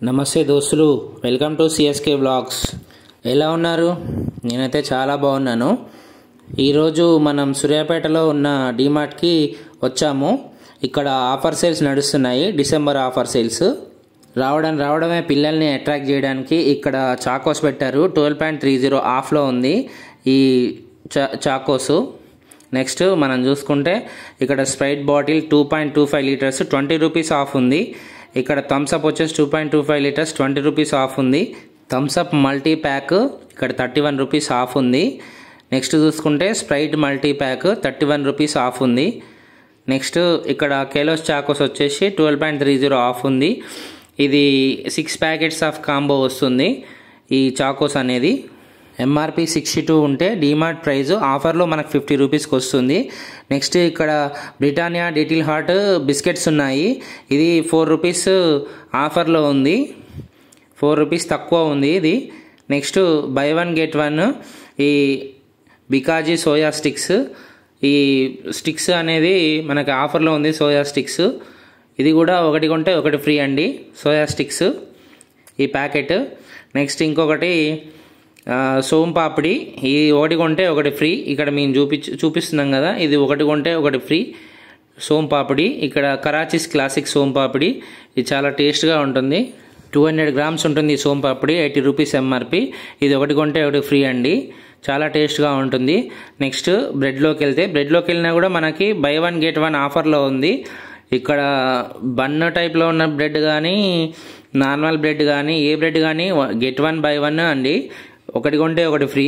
నమస్తే దోస్తులు, welcome to CSK blogs. ఎలా ఉన్నారు? నేనైతే చాలా బాగున్నాను. ఈరోజు మనం సూర్యాపేటలో ఉన్న డిమార్ట్కి వచ్చాము. ఇక్కడ ఆఫర్ సేల్స్ నడుస్తున్నాయి, డిసెంబర్ ఆఫర్ సేల్స్. రావడమే పిల్లల్ని అట్రాక్ట్ చేయడానికి ఇక్కడ చాకోస్ పెట్టారు. 12.30 ఆఫ్లో ఉంది ఈ చాకోసు. నెక్స్ట్ మనం చూసుకుంటే ఇక్కడ Sprite bottle 2.25 litres 20 rupees of ఉంది. ఇక్కడ థమ్స్అప్ వచ్చేసి 2.25 లీటర్స్ 20 రూపీస్ ఆఫ్ ఉంది. థమ్స్అప్ మల్టీ ప్యాక్ ఇక్కడ 31 రూపీస్ ఆఫ్ ఉంది. నెక్స్ట్ చూసుకుంటే Sprite multi pack 31 rupees of ఉంది. నెక్స్ట్ ఇక్కడ కేలోస్ చాకోస్ వచ్చేసి 12.30 ఆఫ్ ఉంది. ఇది 6 ప్యాకెట్స్ ఆఫ్ కాంబో వస్తుంది. ఈ చాకోస్ అనేది ఎంఆర్పి 62 ఉంటే డిమార్ట్ ప్రైస్ ఆఫర్లో మనకు 50 రూపీస్కి వస్తుంది. నెక్స్ట్ ఇక్కడ బ్రిటానియా లిటిల్ హార్ట్ బిస్కెట్స్ ఉన్నాయి. ఇది 4 రూపీస్ ఆఫర్లో ఉంది, 4 రూపీస్ తక్కువ ఉంది ఇది. నెక్స్ట్ బై 1 గెట్ 1 ఈ బికాజీ సోయా స్టిక్స్. ఈ స్టిక్స్ అనేది మనకి ఆఫర్లో ఉంది, సోయా స్టిక్స్. ఇది కూడా ఒకటి కొంటే ఒకటి ఫ్రీ అండి, సోయా స్టిక్స్ ఈ ప్యాకెట్. నెక్స్ట్ ఇంకొకటి సోమ్ పాపిడి, ఇది ఒకటి కొంటే ఒకటి ఫ్రీ. ఇక్కడ మేము చూపిస్తున్నాం కదా, ఇది ఒకటి కొంటే ఒకటి ఫ్రీ సోమ్ పాపిడి. ఇక్కడ కరాచీస్ క్లాసిక్ సోమ్ పాపిడి, ఇది చాలా టేస్ట్గా ఉంటుంది. 200 గ్రామ్స్ ఉంటుంది ఈ సోమ్ పాపిడి, 80 రూపీస్ ఎంఆర్పి. ఇది ఒకటి కొంటే ఒకటి ఫ్రీ అండి, చాలా టేస్ట్గా ఉంటుంది. నెక్స్ట్ బ్రెడ్లోకి వెళ్ళినా కూడా మనకి బై 1 గెట్ 1 ఆఫర్లో ఉంది. ఇక్కడ బన్ టైప్లో ఉన్న బ్రెడ్ కానీ నార్మల్ బ్రెడ్ కానీ ఏ బ్రెడ్ కానీ గెట్ 1 బై 1 అండి, ఒకటి కొంటే ఒకటి ఫ్రీ.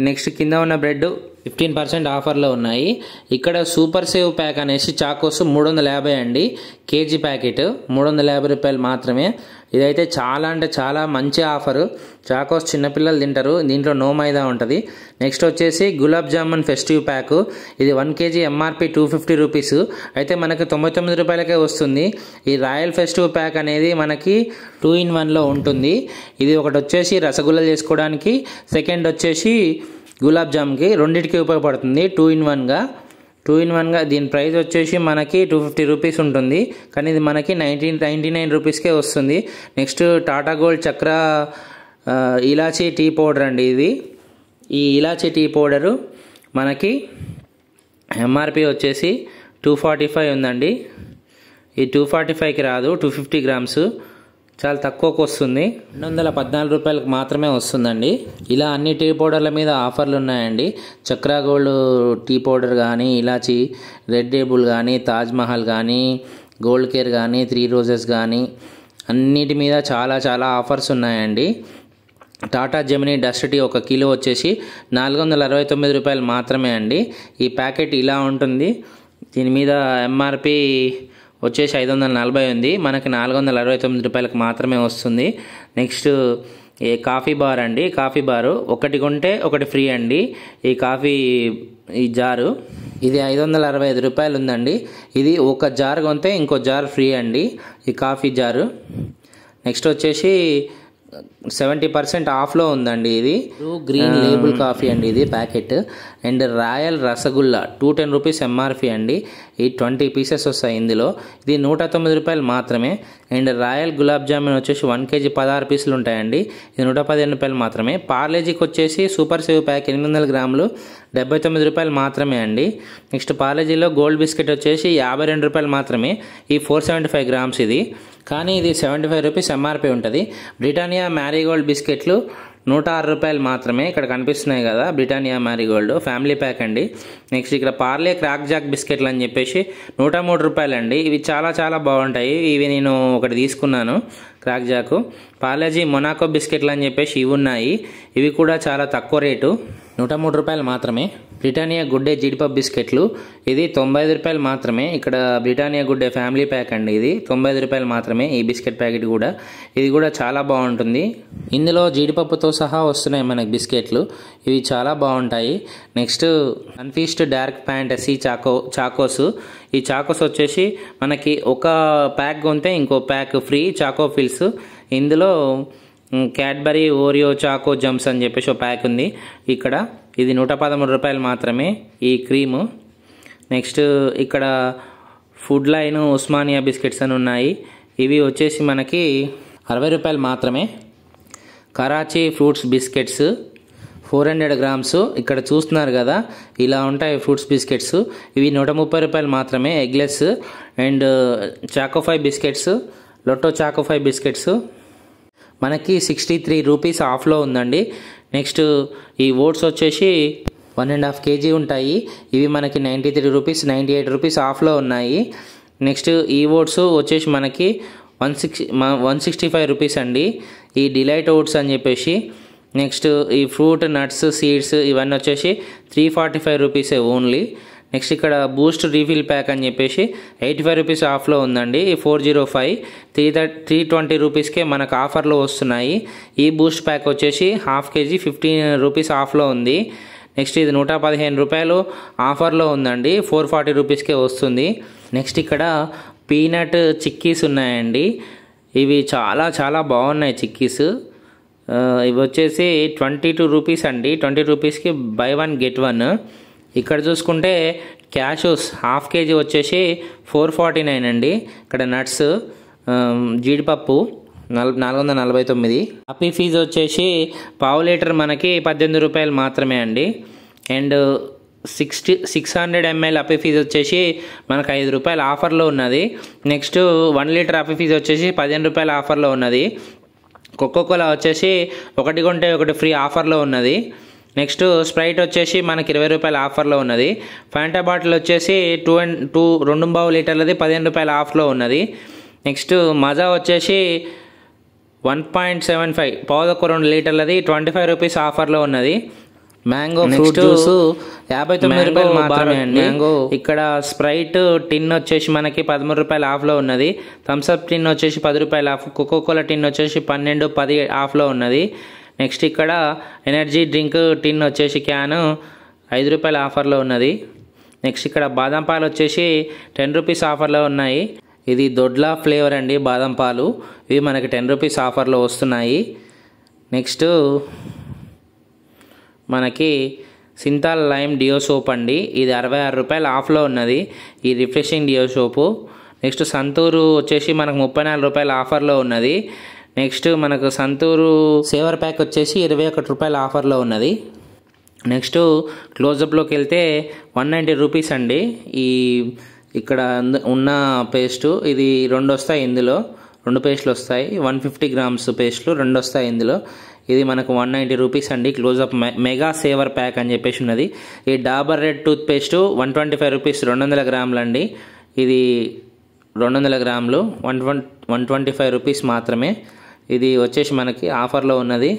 నెక్స్ట్ కింద ఉన్న బ్రెడ్ 15% ఆఫర్లో ఉన్నాయి. ఇక్కడ సూపర్ సేవ్ ప్యాక్ అనేసి చాకోస్ 350 అండి, కేజీ ప్యాకెట్ 350 రూపాయలు మాత్రమే. ఇదైతే చాలా అంటే చాలా మంచి ఆఫరు. చాకోస్ చిన్నపిల్లలు తింటారు, దీంట్లో నో మైదా ఉంటుంది. నెక్స్ట్ వచ్చేసి గులాబ్ జామున్ ఫెస్టివ్ ప్యాక్, ఇది 1 కేజీ ఎంఆర్పి 250 రూపీస్, అయితే మనకి 99 రూపాయలకే వస్తుంది. ఈ రాయల్ ఫెస్టివ్ ప్యాక్ అనేది మనకి 2 in 1లో ఉంటుంది. ఇది ఒకటి వచ్చేసి రసగుల్లా చేసుకోవడానికి, సెకండ్ వచ్చేసి గులాబ్ జామ్కి, రెండింటికి ఉపయోగపడుతుంది 2 in 1గా. దీని ప్రైస్ వచ్చేసి మనకి 250 రూపీస్ ఉంటుంది, కానీ ఇది మనకి 99 రూపీస్కే వస్తుంది. నెక్స్ట్ టాటా గోల్డ్ చక్ర ఇలాచీ టీ పౌడర్ అండి ఇది. ఈ ఇలాచీ టీ పౌడరు మనకి ఎంఆర్పి వచ్చేసి 245 ఉందండి. ఈ 245కి రాదు, 250 గ్రామ్స్ చాలా తక్కువకు వస్తుంది, 214 రూపాయలకు మాత్రమే వస్తుందండి. ఇలా అన్ని టీ పౌడర్ల మీద ఆఫర్లు ఉన్నాయండి. చక్రా గోల్డ్ టీ పౌడర్ కానీ, ఇలాచి రెడ్ టేబుల్ కానీ, తాజ్ మహల్ కానీ, గోల్డ్ కేర్ కానీ, 3 రోజెస్ కానీ అన్నిటి మీద చాలా చాలా ఆఫర్స్ ఉన్నాయండి. Tata Gemini dust tea 1 kilo వచ్చేసి 469 రూపాయలు మాత్రమే అండి. ఈ ప్యాకెట్ ఇలా ఉంటుంది, దీని మీద ఎంఆర్పి వచ్చేసి 540 ఉంది, మనకి 469 రూపాయలకు మాత్రమే వస్తుంది. నెక్స్ట్ ఈ కాఫీ బార్ అండి, కాఫీ బారు ఒకటి కొంటే ఒకటి ఫ్రీ అండి. ఈ కాఫీ ఈ జారు ఇది 565 రూపాయలు ఉందండి. ఇది ఒక జార్ కొంటే ఇంకో జార్ ఫ్రీ అండి, ఈ కాఫీ జారు. నెక్స్ట్ వచ్చేసి 70% ఆఫ్లో ఉందండి. ఇది గ్రీన్ లేబుల్ కాఫీ అండి, ఇది packet. And royal rasgulla 210 rupees MRP అండి, ఈ 20 పీసెస్ వస్తాయి ఇందులో. ఇది 109 రూపాయలు మాత్రమే. అండ్ రాయల్ గులాబ్ జామున్ వచ్చేసి 1 కేజీ 16 పీసులు ఉంటాయండి, ఇది 115 రూపాయలు మాత్రమే. పార్లేజీకి వచ్చేసి సూపర్ సేవ్ ప్యాక్ 800 గ్రాములు 79 రూపాయలు మాత్రమే అండి. నెక్స్ట్ పార్లేజీలో గోల్డ్ బిస్కెట్ వచ్చేసి 52 రూపాయలు మాత్రమే, ఈ 475 గ్రామ్స్ ఇది, కానీ ఇది 75 రూపీస్ ఎంఆర్పి ఉంటుంది. బ్రిటానియా మ్యారీగోల్డ్ బిస్కెట్లు 106 రూపాయలు మాత్రమే, ఇక్కడ కనిపిస్తున్నాయి కదా బ్రిటానియా మ్యారీగోల్డ్ ఫ్యామిలీ ప్యాక్ అండి. నెక్స్ట్ ఇక్కడ పార్లే క్రాక్ జాక్ బిస్కెట్లు అని చెప్పేసి 103 రూపాయలు అండి. ఇవి చాలా చాలా బాగుంటాయి, ఇవి నేను ఒకటి తీసుకున్నాను క్రాక్ జాకు. పార్లేజీ మొనాకో బిస్కెట్లు అని చెప్పేసి ఇవి ఉన్నాయి, ఇవి కూడా చాలా తక్కువ రేటు, 103 రూపాయలు మాత్రమే. బ్రిటానియా గుడ్ డే జీడిపప్పు బిస్కెట్లు, ఇది 95 రూపాయలు మాత్రమే. ఇక్కడ Britannia good day family pack అండి, ఇది 95 రూపాయలు మాత్రమే. ఈ బిస్కెట్ ప్యాకెట్ కూడా, ఇది కూడా చాలా బాగుంటుంది. ఇందులో జీడిపప్పుతో సహా వస్తున్నాయి మనకి బిస్కెట్లు, ఇవి చాలా బాగుంటాయి. Next Sunfeast dark fantasy chocos. ఈ చాకోస్ వచ్చేసి మనకి ఒక ప్యాక్ కొంటే ఇంకో ప్యాక్ ఫ్రీ చాకో ఫిల్స్. ఇందులో క్యాడ్బరీ ఓరియో చాకో జమ్స్ అని చెప్పేసి ఒక ప్యాక్ ఉంది ఇక్కడ, ఇది 113 రూపాయలు మాత్రమే ఈ క్రీము. నెక్స్ట్ ఇక్కడ ఫుడ్ లైన్ ఉస్మానియా బిస్కెట్స్ అని ఉన్నాయి, ఇవి వచ్చేసి మనకి 60 రూపాయలు మాత్రమే. Karachi fruits biscuits 400 grams. ఇక్కడ చూస్తున్నారు కదా, ఇలా ఉంటాయి ఫ్రూట్స్ బిస్కెట్స్. ఇవి 130 రూపాయలు మాత్రమే. Eggless and chocofy biscuits, Lotte chocofy biscuits మనకి 63 రూపీస్ ఆఫ్లో ఉందండి. నెక్స్ట్ ఈ ఓట్స్ వచ్చేసి 1.5 kg ఉంటాయి. ఇవి మనకి 93 రూపీస్, 98 రూపీస్ ఆఫ్లో ఉన్నాయి. నెక్స్ట్ ఈ ఓట్స్ వచ్చేసి మనకి 165 రూపీస్ అండి, ఈ డిలైట్ ఓట్స్ అని చెప్పేసి. నెక్స్ట్ ఈ ఫ్రూట్ నట్స్ సీడ్స్ ఇవన్నీ వచ్చేసి 345 రూపీసే ఓన్లీ. నెక్స్ట్ ఇక్కడ బూస్ట్ రీఫిల్ ప్యాక్ అని చెప్పేసి 85 రూపీస్ ఆఫ్లో ఉందండి. 405 320 రూపీస్కే మనకు ఆఫర్లో వస్తున్నాయి. ఈ బూస్ట్ ప్యాక్ వచ్చేసి 1/2 kg 15 రూపీస్ ఆఫ్లో ఉంది. నెక్స్ట్ ఇది 115 రూపాయలు ఆఫర్లో ఉందండి, 440 రూపీస్కే వస్తుంది. నెక్స్ట్ ఇక్కడ పీనట్ చిక్కీస్ ఉన్నాయండి. ఇవి చాలా చాలా బాగున్నాయి చిక్కీస్. ఇవి వచ్చేసి 22 రూపీస్ అండి. 20 రూపీస్కి బై 1 get 1. ఇక్కడ చూసుకుంటే క్యాషూస్ 1/2 kg వచ్చేసి 449 అండి. ఇక్కడ నట్స్ జీడిపప్పు 449. కాఫీ ఫీజు వచ్చేసి 1/2 లీటర్ మనకి 18 రూపాయలు మాత్రమే అండి. అండ్ 600 ml అప్పీ ఫీజు వచ్చేసి మనకు 5 రూపాయలు ఆఫర్లో ఉన్నది. నెక్స్ట్ 1 లీటర్ అప్పీ ఫీజు వచ్చేసి 15 రూపాయలు ఆఫర్లో ఉన్నది. కోకోకోలా వచ్చేసి 1 కొంటే 1 ఫ్రీ ఆఫర్లో ఉన్నది. నెక్స్ట్ స్ప్రైట్ వచ్చేసి మనకి 20 రూపాయల ఆఫర్లో ఉన్నది. ఫాంటా బాటిల్ వచ్చేసి 2.5 లీటర్లది 15 రూపాయల ఆఫ్లో ఉన్నది. నెక్స్ట్ మజా వచ్చేసి 1.75 2 లీటర్లది 25 రూపీస్ ఆఫర్లో ఉన్నది. మ్యాంగో ఫ్రూట్ జ్యూస్ 59 రూపాయలు మాత్రమే అండి. మ్యాంగో. ఇక్కడ స్ప్రైట్ టిన్ వచ్చేసి మనకి 13 రూపాయలు ఆఫ్లో ఉన్నది. థమ్స్అప్ టిన్ వచ్చేసి 10 రూపాయలు ఆఫ్. కోకోకోలా టిన్ వచ్చేసి 12, 10 ఆఫ్లో ఉన్నది. నెక్స్ట్ ఇక్కడ ఎనర్జీ డ్రింక్ టిన్ వచ్చేసి క్యాన్ 5 రూపాయల ఆఫర్లో ఉన్నది. నెక్స్ట్ ఇక్కడ బాదం పాలు వచ్చేసి 10 రూపీస్ ఆఫర్లో ఉన్నాయి. ఇది దొడ్లా ఫ్లేవర్ అండి బాదం పాలు. ఇవి మనకి 10 రూపీస్ ఆఫర్లో వస్తున్నాయి. నెక్స్ట్ మనకి సింతాల్ లైమ్ డియో సోప్ అండి. ఇది 66 రూపాయలు ఆఫ్లో ఉన్నది, ఈ రిఫ్రెషింగ్ డియో సోపు. నెక్స్ట్ సంతూరు వచ్చేసి మనకు 34 రూపాయల ఆఫర్లో ఉన్నది. నెక్స్ట్ మనకు సంతూరు సేవర్ ప్యాక్ వచ్చేసి 21 రూపాయల ఆఫర్లో ఉన్నది. నెక్స్ట్ క్లోజప్లోకి వెళ్తే 190 రూపీస్ అండి. ఈ ఇక్కడ ఉన్న పేస్టు ఇది 2 వస్తాయి, ఇందులో 2 పేస్టులు వస్తాయి. 150 గ్రామ్స్ పేస్టులు 2 వస్తాయి ఇందులో. ఇది మనకు 190 రూపీస్ అండి. క్లోజప్ మెగా సేవర్ ప్యాక్ అని చెప్పేసి ఉన్నది. ఈ Dabur red tooth paste 125 rupees 200 గ్రాములు అండి. ఇది 200 గ్రాములు 125 రూపీస్ మాత్రమే. ఇది వచ్చేసి మనకి ఆఫర్లో ఉన్నది.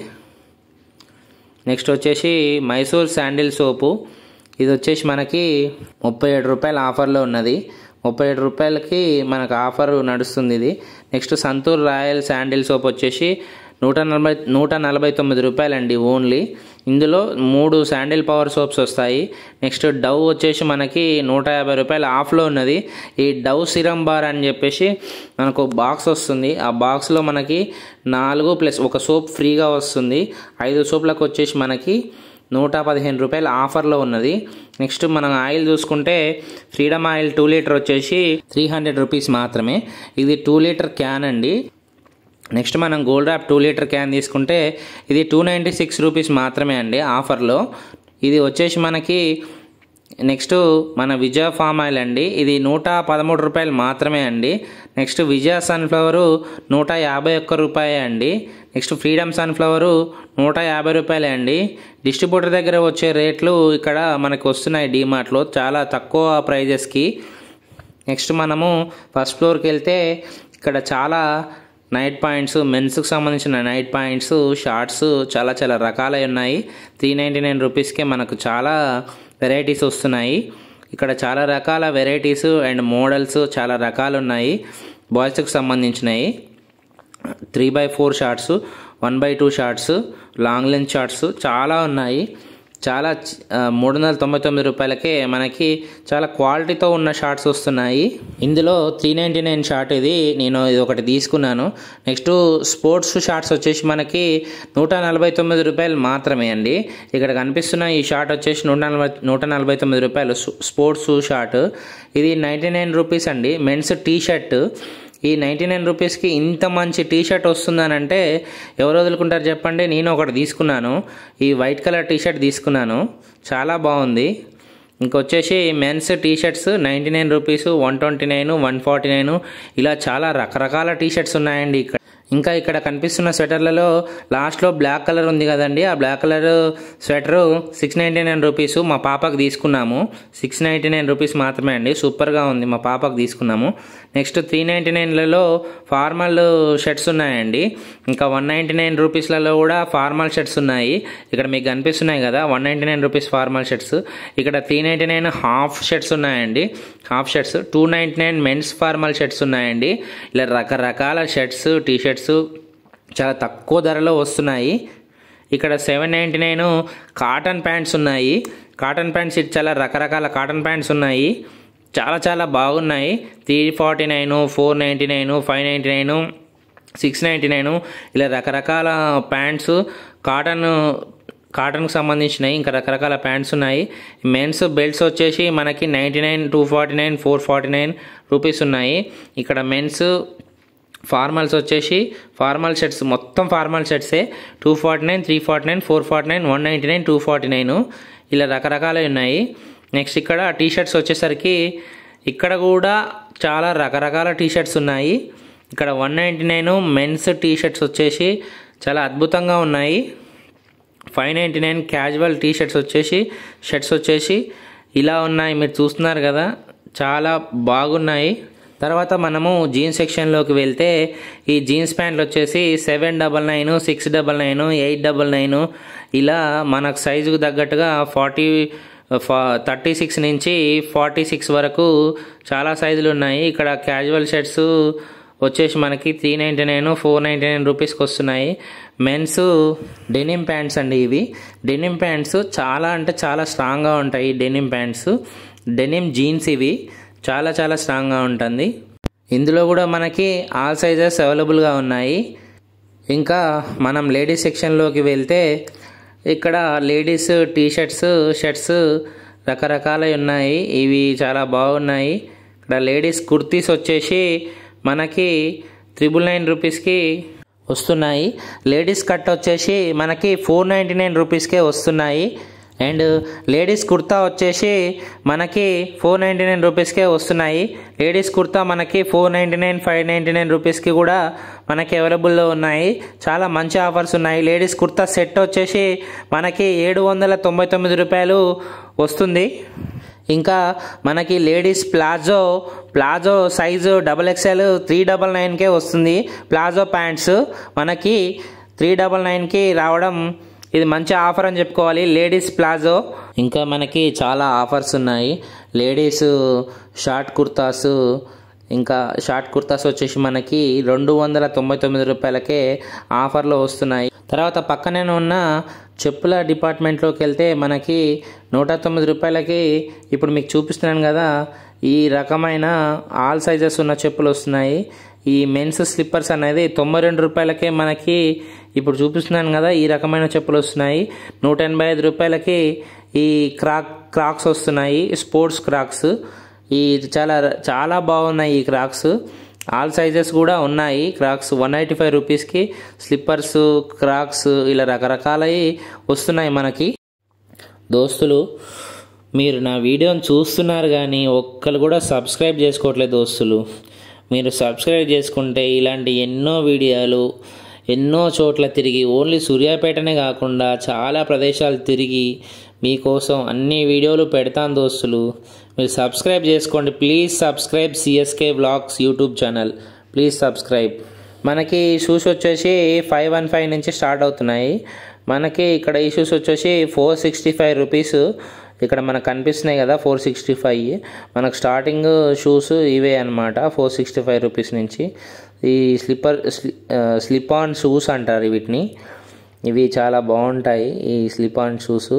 నెక్స్ట్ వచ్చేసి మైసూర్ శాండిల్ సోపు. ఇది వచ్చేసి మనకి 37 రూపాయల ఆఫర్లో ఉన్నది. 37 రూపాయలకి మనకు ఆఫర్ నడుస్తుంది ఇది. Next Santoor royal sandal soap వచ్చేసి 149 రూపాయలండి ఓన్లీ. ఇందులో 3 శాండిల్ పవర్ సోప్స్ వస్తాయి. నెక్స్ట్ డవ్ వచ్చేసి మనకి 150 రూపాయలు ఆఫ్లో ఉన్నది. ఈ డవ్ సిరమ్ బార్ అని చెప్పేసి మనకు బాక్స్ వస్తుంది. ఆ బాక్స్లో మనకి 4 ప్లస్ 1 సోప్ ఫ్రీగా వస్తుంది. 5 సోప్లకు వచ్చేసి మనకి 115 రూపాయలు ఆఫర్లో ఉన్నది. నెక్స్ట్ మనం ఆయిల్ చూసుకుంటే ఫ్రీడమ్ ఆయిల్ 2 లీటర్ వచ్చేసి 300 రూపీస్ మాత్రమే. ఇది 2 లీటర్ క్యాన్ అండి. నెక్స్ట్ మనం గోల్డ్ ర్యాప్ 2 లీటర్ క్యాన్ తీసుకుంటే ఇది 296 రూపీస్ మాత్రమే అండి ఆఫర్లో. ఇది వచ్చేసి మనకి నెక్స్ట్ మన విజయ ఫామ్ ఆయిల్ అండి. ఇది 113 రూపాయలు మాత్రమే అండి. నెక్స్ట్ విజయ సన్ఫ్లవరు 151 రూపాయే అండి. నెక్స్ట్ ఫ్రీడమ్ సన్ఫ్లవరు 150 రూపాయలే అండి. డిస్ట్రిబ్యూటర్ దగ్గర వచ్చే రేట్లు ఇక్కడ మనకు వస్తున్నాయి డీమార్ట్లో చాలా తక్కువ ప్రైజెస్కి. నెక్స్ట్ మనము ఫస్ట్ ఫ్లోర్కి వెళ్తే ఇక్కడ చాలా నైట్ పాయింట్స్, మెన్స్కి సంబంధించిన నైట్ పాయింట్స్, షార్ట్స్ చాలా చాలా రకాలై ఉన్నాయి. 399 రూపీస్కే మనకు చాలా వెరైటీస్ వస్తున్నాయి. ఇక్కడ చాలా రకాల వెరైటీస్ అండ్ మోడల్స్ చాలా రకాలు ఉన్నాయి. బాయ్స్కి సంబంధించినవి 3x4 shorts, 1x2 shorts, long length shorts చాలా ఉన్నాయి. చాలా 399 రూపాయలకే మనకి చాలా క్వాలిటీతో ఉన్న షార్ట్స్ వస్తున్నాయి. ఇందులో 399 షార్ట్ ఇది నేను ఇది ఒకటి తీసుకున్నాను. నెక్స్ట్ స్పోర్ట్స్ షార్ట్స్ వచ్చేసి మనకి 149 రూపాయలు మాత్రమే అండి. ఇక్కడ కనిపిస్తున్న ఈ షార్ట్ వచ్చేసి 149 రూపాయలు స్పోర్ట్స్ షార్ట్. ఇది 99 రూపీస్ అండి. మెన్స్ టీ షర్ట్ ఈ 99 రూపీస్కి ఇంత మంచి టీ షర్ట్ వస్తుందనంటే ఎవరు వదులుకుంటారు చెప్పండి. నేను ఒకటి తీసుకున్నాను, ఈ వైట్ కలర్ టీ షర్ట్ తీసుకున్నాను, చాలా బాగుంది. ఇంకొచ్చేసి మెన్స్ టీ షర్ట్స్ 99 రూపీస్, 129, 149 ఇలా చాలా రకరకాల టీ షర్ట్స్ ఉన్నాయండి ఇక్కడ. ఇంకా ఇక్కడ కనిపిస్తున్న స్వెటర్లలో లాస్ట్లో బ్లాక్ కలర్ ఉంది కదండి, ఆ బ్లాక్ కలర్ స్వెటరు 699 రూపీస్. మా పాపకు తీసుకున్నాము, 699 రూపీస్ మాత్రమే అండి, సూపర్గా ఉంది, మా పాపకు తీసుకున్నాము. నెక్స్ట్ 399లలో ఫార్మల్ షర్ట్స్ ఉన్నాయండి. ఇంకా 199 రూపీస్లలో కూడా ఫార్మల్ షర్ట్స్ ఉన్నాయి. ఇక్కడ మీకు కనిపిస్తున్నాయి కదా 199 రూపీస్ ఫార్మల్ షర్ట్స్. ఇక్కడ 399 హాఫ్ షర్ట్స్ ఉన్నాయండి, half shirts. 299 men's formal shirts ఉన్నాయండి. ఇలా రకరకాల షర్ట్స్, టీ షర్ట్స్ చాలా తక్కువ ధరలో వస్తున్నాయి. ఇక్కడ 799 కాటన్ ప్యాంట్స్ ఉన్నాయి. కాటన్ ప్యాంట్స్ చాలా రకరకాల కాటన్ ప్యాంట్స్ ఉన్నాయి, చాలా చాలా బాగున్నాయి. 349, 499, 599, 699 ఇలా రకరకాల ప్యాంట్స్ కాటన్కి సంబంధించినవి. ఇంకా రకరకాల ప్యాంట్స్ ఉన్నాయి. మెన్స్ బెల్ట్స్ వచ్చేసి మనకి 99, 249, 449 రూపీస్ ఉన్నాయి. ఇక్కడ మెన్స్ ఫార్మల్స్ వచ్చేసి ఫార్మల్ షర్ట్స్, మొత్తం ఫార్మల్ షర్ట్సే 249, 349, 449, 199, 249 ఇలా రకరకాలవి ఉన్నాయి. నెక్స్ట్ ఇక్కడ టీ షర్ట్స్ వచ్చేసరికి ఇక్కడ కూడా చాలా రకరకాల టీ షర్ట్స్ ఉన్నాయి. ఇక్కడ 199 మెన్స్ టీ షర్ట్స్ వచ్చేసి చాలా అద్భుతంగా ఉన్నాయి. 599 క్యాజువల్ టీ షర్ట్స్ వచ్చేసి ఇలా ఉన్నాయి, మీరు చూస్తున్నారు కదా, చాలా బాగున్నాయి. తర్వాత మనము జీన్స్ సెక్షన్లోకి వెళ్తే ఈ జీన్స్ ప్యాంట్లు వచ్చేసి 799, 699, 899 ఇలా మనకు సైజుకు తగ్గట్టుగా 36 నుంచి 46 వరకు చాలా సైజులు ఉన్నాయి. ఇక్కడ క్యాజువల్ షర్ట్స్ వచ్చేసి మనకి 399, 499 రూపీస్కి వస్తున్నాయి. మెన్స్ డెనిమ్ ప్యాంట్స్ అండి, ఇవి డెనిమ్ ప్యాంట్స్ చాలా అంటే చాలా స్ట్రాంగ్గా ఉంటాయి. డెనిమ్ ప్యాంట్స్, డెనిమ్ జీన్స్ ఇవి చాలా చాలా స్ట్రాంగ్గా ఉంటుంది. ఇందులో కూడా మనకి ఆల్ సైజెస్ అవైలబుల్గా ఉన్నాయి. ఇంకా మనం లేడీస్ సెక్షన్లోకి వెళ్తే ఇక్కడ లేడీస్ టీ షర్ట్స్ రకరకాలవి ఉన్నాయి, ఇవి చాలా బాగున్నాయి. ఇక్కడ లేడీస్ కుర్తీస్ వచ్చేసి మనకి 999 రూపీస్కి వస్తున్నాయి. లేడీస్ కట్ వచ్చేసి మనకి 499 రూపీస్కే వస్తున్నాయి. అండ్ లేడీస్ కుర్తా వచ్చేసి మనకి 499 రూపీస్కే వస్తున్నాయి. లేడీస్ కుర్తా మనకి 499, 599 రూపీస్కి కూడా మనకి అవైలబుల్లో ఉన్నాయి. చాలా మంచి ఆఫర్స్ ఉన్నాయి. లేడీస్ కుర్తా సెట్ వచ్చేసి మనకి 799 రూపాయలు వస్తుంది. ఇంకా మనకి లేడీస్ ప్లాజో సైజు XXL 399కే వస్తుంది. ప్లాజో ప్యాంట్స్ మనకి 399కి రావడం ఇది మంచి ఆఫర్ అని చెప్పుకోవాలి, లేడీస్ ప్లాజో. ఇంకా మనకి చాలా ఆఫర్స్ ఉన్నాయి. లేడీస్ షార్ట్ కుర్తాస్, ఇంకా షార్ట్ కుర్తాస్ వచ్చేసి మనకి 299 రూపాయలకే ఆఫర్లో వస్తున్నాయి. తర్వాత పక్కనే ఉన్న చెప్పుల డిపార్ట్మెంట్లోకి వెళ్తే మనకి 109 రూపాయలకి ఇప్పుడు మీకు చూపిస్తున్నాను కదా, ఈ రకమైన ఆల్ సైజెస్ ఉన్న చెప్పులు వస్తున్నాయి. ఈ మెన్స్ స్లిప్పర్స్ అనేది 92 రూపాయలకే మనకి ఇప్పుడు చూపిస్తున్నాను కదా, ఈ రకమైన చెప్పులు వస్తున్నాయి. 185 రూపాయలకి ఈ క్రాక్స్ వస్తున్నాయి, స్పోర్ట్స్ క్రాక్స్. ఈ చాలా బాగున్నాయి ఈ క్రాక్స్. ఆల్ సైజెస్ కూడా ఉన్నాయి క్రాక్స్. 185 రూపీస్కి స్లిప్పర్స్, క్రాక్స్ ఇలా రకరకాలవి వస్తున్నాయి మనకి. దోస్తులు, మీరు నా వీడియోని చూస్తున్నారు కానీ ఒక్కరు కూడా సబ్స్క్రైబ్ చేసుకోవట్లేదు దోస్తులు. మీరు సబ్స్క్రైబ్ చేసుకుంటే ఇలాంటి ఎన్నో వీడియోలు ఎన్నో చోట్ల తిరిగి, ఓన్లీ సూర్యాపేటనే కాకుండా చాలా ప్రదేశాలు తిరిగి మీకోసం అన్ని వీడియోలు పెడతాను దోస్తులు. మీరు సబ్స్క్రైబ్ చేసుకోండి please. Subscribe CSK vlogs YouTube channel, please subscribe. మనకి షూస్ వచ్చేసి 515 నుంచి స్టార్ట్ అవుతున్నాయి. మనకి ఇక్కడ ఈ షూస్ వచ్చేసి 465 రూపీస్. ఇక్కడ మనకు కనిపిస్తున్నాయి కదా 465. మనకు స్టార్టింగ్ షూస్ ఇవే అనమాట, 465 రూపీస్ నుంచి. ఈ స్లిప్ ఆన్ షూస్ అంటారు వీటిని. ఇవి చాలా బాగుంటాయి ఈ స్లిప్ ఆన్ షూస్.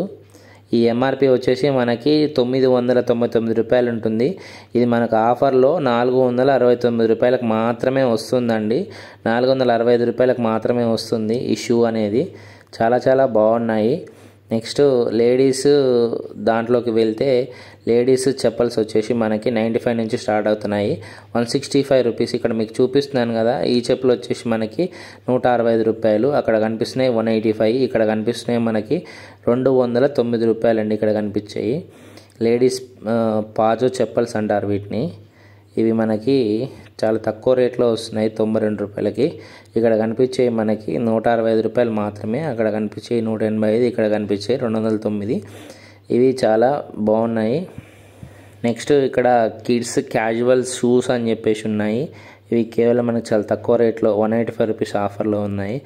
ఈ ఎంఆర్పి వచ్చేసి మనకి 999 రూపాయలు ఉంటుంది. ఇది మనకు ఆఫర్లో 469 రూపాయలకు మాత్రమే వస్తుందండి. 465 రూపాయలకు మాత్రమే వస్తుంది ఈ షూ అనేది. చాలా చాలా బాగున్నాయి. నెక్స్ట్ లేడీస్ దాంట్లోకి వెళ్తే లేడీస్ చెప్పల్స్ వచ్చేసి మనకి 95 నుంచి స్టార్ట్ అవుతున్నాయి. 165 రూపీస్. ఇక్కడ మీకు చూపిస్తున్నాను కదా, ఈ చెప్పులు వచ్చేసి మనకి 165 రూపాయలు. అక్కడ కనిపిస్తున్నాయి 185. ఇక్కడ కనిపిస్తున్నాయి మనకి 209 రూపాయలు అండి. ఇక్కడ కనిపించాయి లేడీస్ పాజో చెప్పల్స్ అంటారు వీటిని. ఇవి మనకి చాలా తక్కువ రేట్లో వస్తున్నాయి, 92 రూపాయలకి. ఇక్కడ కనిపించే మనకి 165 రూపాయలు మాత్రమే. అక్కడ కనిపించే 185, ఇక్కడ కనిపించే 209. ఇవి చాలా బాగున్నాయి. నెక్స్ట్ ఇక్కడ కిడ్స్ క్యాజువల్ షూస్ అని చెప్పేసి ఉన్నాయి. ఇవి కేవలం మనకి చాలా తక్కువ రేట్లో 185 రూపీస్ ఆఫర్లో ఉన్నాయి.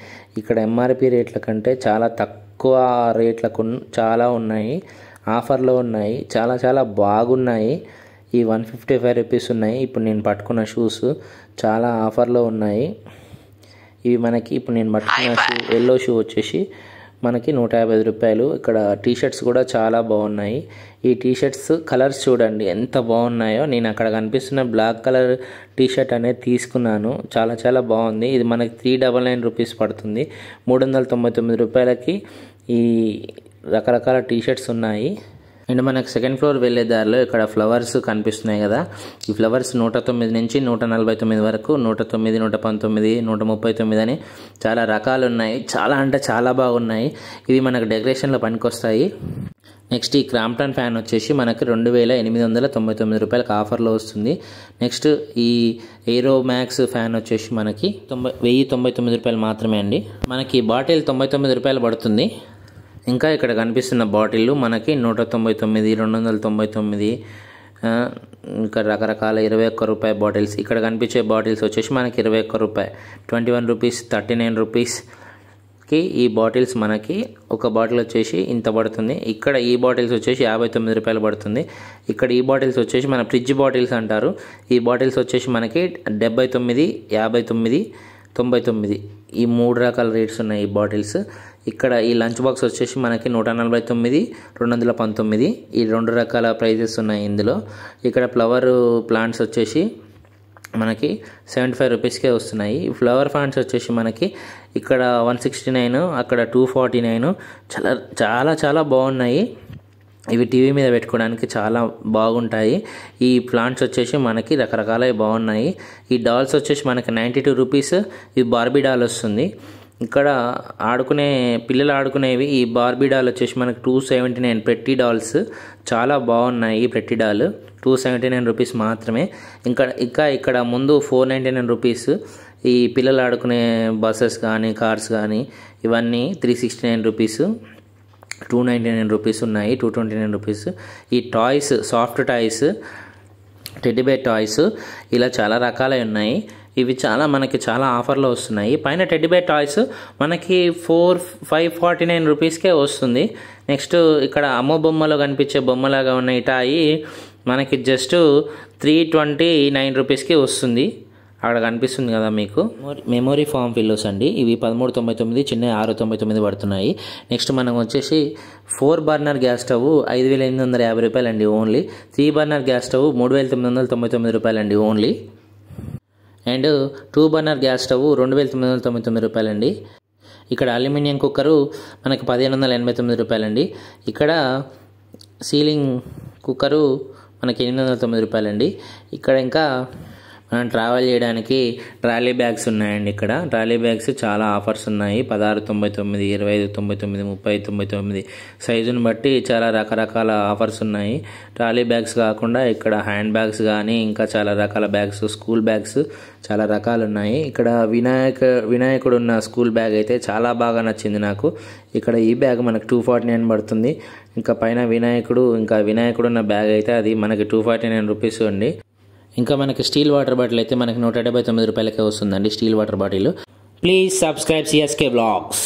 ఇక్కడ ఎంఆర్పి రేట్ల కంటే చాలా తక్కువ రేట్లకు చాలా ఉన్నాయి, ఆఫర్లో ఉన్నాయి. చాలా చాలా బాగున్నాయి. ఈ 155 రూపీస్ ఉన్నాయి. ఇప్పుడు నేను పట్టుకున్న షూస్ చాలా ఆఫర్లో ఉన్నాయి. ఇవి మనకి ఇప్పుడు నేను పట్టుకున్న షూ ఎల్లో షూ వచ్చేసి మనకి 150 రూపాయలు. ఇక్కడ టీషర్ట్స్ కూడా చాలా బాగున్నాయి. ఈ టీషర్ట్స్ కలర్స్ చూడండి ఎంత బాగున్నాయో. నేను అక్కడ కనిపిస్తున్న బ్లాక్ కలర్ టీషర్ట్ అనేది తీసుకున్నాను, చాలా చాలా బాగుంది. ఇది మనకి 399 రూపీస్ పడుతుంది. 399 రూపాయలకి ఈ రకరకాల టీషర్ట్స్ ఉన్నాయి. అండ్ మనకు సెకండ్ ఫ్లోర్ వెళ్ళే దారిలో ఇక్కడ ఫ్లవర్స్ కనిపిస్తున్నాయి కదా, ఈ ఫ్లవర్స్ 109 నుంచి 149 వరకు, 109, 119, 139 అని చాలా రకాలు ఉన్నాయి. చాలా అంటే చాలా బాగున్నాయి. ఇవి మనకు డెకరేషన్లో పనికొస్తాయి. నెక్స్ట్ ఈ క్రాంప్టన్ ఫ్యాన్ వచ్చేసి మనకి 2899 రూపాయలకు ఆఫర్లో వస్తుంది. నెక్స్ట్ ఈ ఏరో మ్యాక్స్ ఫ్యాన్ వచ్చేసి మనకి 1099 రూపాయలు మాత్రమే అండి. మనకి బాటిల్ 99 రూపాయలు పడుతుంది. ఇంకా ఇక్కడ కనిపిస్తున్న బాటిళ్ళు మనకి 199, 299, ఇంకా రకరకాల 21 రూపాయి బాటిల్స్. ఇక్కడ కనిపించే బాటిల్స్ వచ్చేసి మనకి 21 రూపాయి, 21 రూపీస్, 39 రూపీస్కి ఈ బాటిల్స్ మనకి ఒక బాటిల్ వచ్చేసి ఇంత పడుతుంది. ఇక్కడ ఈ బాటిల్స్ వచ్చేసి 59 రూపాయలు పడుతుంది. ఇక్కడ ఈ బాటిల్స్ వచ్చేసి మన ఫ్రిడ్జ్ బాటిల్స్ అంటారు. ఈ బాటిల్స్ వచ్చేసి మనకి 79, 59, 99 ఈ 3 రకాల రేట్స్ ఉన్నాయి ఈ బాటిల్స్. ఇక్కడ ఈ లంచ్ బాక్స్ వచ్చేసి మనకి 149, 219 ఈ 2 రకాల ప్రైజెస్ ఉన్నాయి ఇందులో. ఇక్కడ ఫ్లవర్ ప్లాంట్స్ వచ్చేసి మనకి 75 రూపీస్కే వస్తున్నాయి. ఫ్లవర్ ప్లాంట్స్ వచ్చేసి మనకి ఇక్కడ 169, అక్కడ 249. చాలా చాలా చాలా బాగున్నాయి. ఇవి టీవీ మీద పెట్టుకోవడానికి చాలా బాగుంటాయి. ఈ ప్లాంట్స్ వచ్చేసి మనకి రకరకాలవి బాగున్నాయి. ఈ డాల్స్ వచ్చేసి మనకి 92 రూపీస్. ఈ బార్బీ డాల్ వస్తుంది. ఇక్కడ ఆడుకునే పిల్లలు ఆడుకునేవి ఈ బార్బీ డాల్ వచ్చేసి మనకి 279 పెట్టి డాల్స్ చాలా బాగున్నాయి. ఈ పెట్టి డాల్ 279 రూపీస్ మాత్రమే. ఇంకా ఇక్కడ ముందు 499 రూపీస్. ఈ పిల్లలు ఆడుకునే బస్సెస్ కానీ కార్స్ కానీ ఇవన్నీ 369 రూపీస్, 299 రూపీస్ ఉన్నాయి, 229 రూపీస్. ఈ toys, soft toys, teddy bear toys ఇలా చాలా రకాలే ఉన్నాయి. ఇవి మనకి చాలా ఆఫర్లో వస్తున్నాయి. పైన టెడ్డీబేర్ టాయ్స్ మనకి 549 రూపీస్కే వస్తుంది. నెక్స్ట్ ఇక్కడ అమ్మో బొమ్మలో కనిపించే బొమ్మలాగా ఉన్న ఈ టాయ్ మనకి జస్ట్ 329 రూపీస్కి వస్తుంది. అక్కడ కనిపిస్తుంది కదా మీకు మెమొరీ ఫామ్ పిల్లోస్ అండి. ఇవి 1399, చిన్న 699 పడుతున్నాయి. నెక్స్ట్ మనం వచ్చేసి 4 బర్నర్ గ్యాస్ స్టవ్ 5850 రూపాయలండి ఓన్లీ. 3 బర్నర్ గ్యాస్ స్టవ్ 3999 రూపాయలండి only. And 2 burner gas stove 2999 రూపాయలండి. ఇక్కడ అల్యూమినియం కుక్కరు మనకి 1589 రూపాయలండి. ఇక్కడ సీలింగ్ కుక్కరు మనకి 809 రూపాయలండి. ఇక్కడ ఇంకా మనం ట్రావెల్ చేయడానికి ట్రాలీ బ్యాగ్స్ ఉన్నాయండి. ఇక్కడ ట్రాలీ బ్యాగ్స్ చాలా ఆఫర్స్ ఉన్నాయి. 1699, 2599, 3099 సైజుని బట్టి చాలా రకరకాల ఆఫర్స్ ఉన్నాయి. ట్రాలీ బ్యాగ్స్ కాకుండా ఇక్కడ హ్యాండ్ బ్యాగ్స్ కానీ ఇంకా చాలా రకాల బ్యాగ్స్, స్కూల్ బ్యాగ్స్ చాలా రకాలు ఉన్నాయి. ఇక్కడ వినాయకుడు ఉన్న స్కూల్ బ్యాగ్ అయితే చాలా బాగా నచ్చింది నాకు. ఇక్కడ ఈ బ్యాగ్ మనకు 249 పడుతుంది. ఇంకా పైన వినాయకుడు ఉన్న బ్యాగ్ అయితే అది మనకి 249 రూపీస్ అండి. ఇంకా మనకి స్టీల్ వాటర్ బాటిల్ అయితే మనకి 179 రూపాయలకే వస్తుందండి steel water bottle. Please subscribe CSK Vlogs.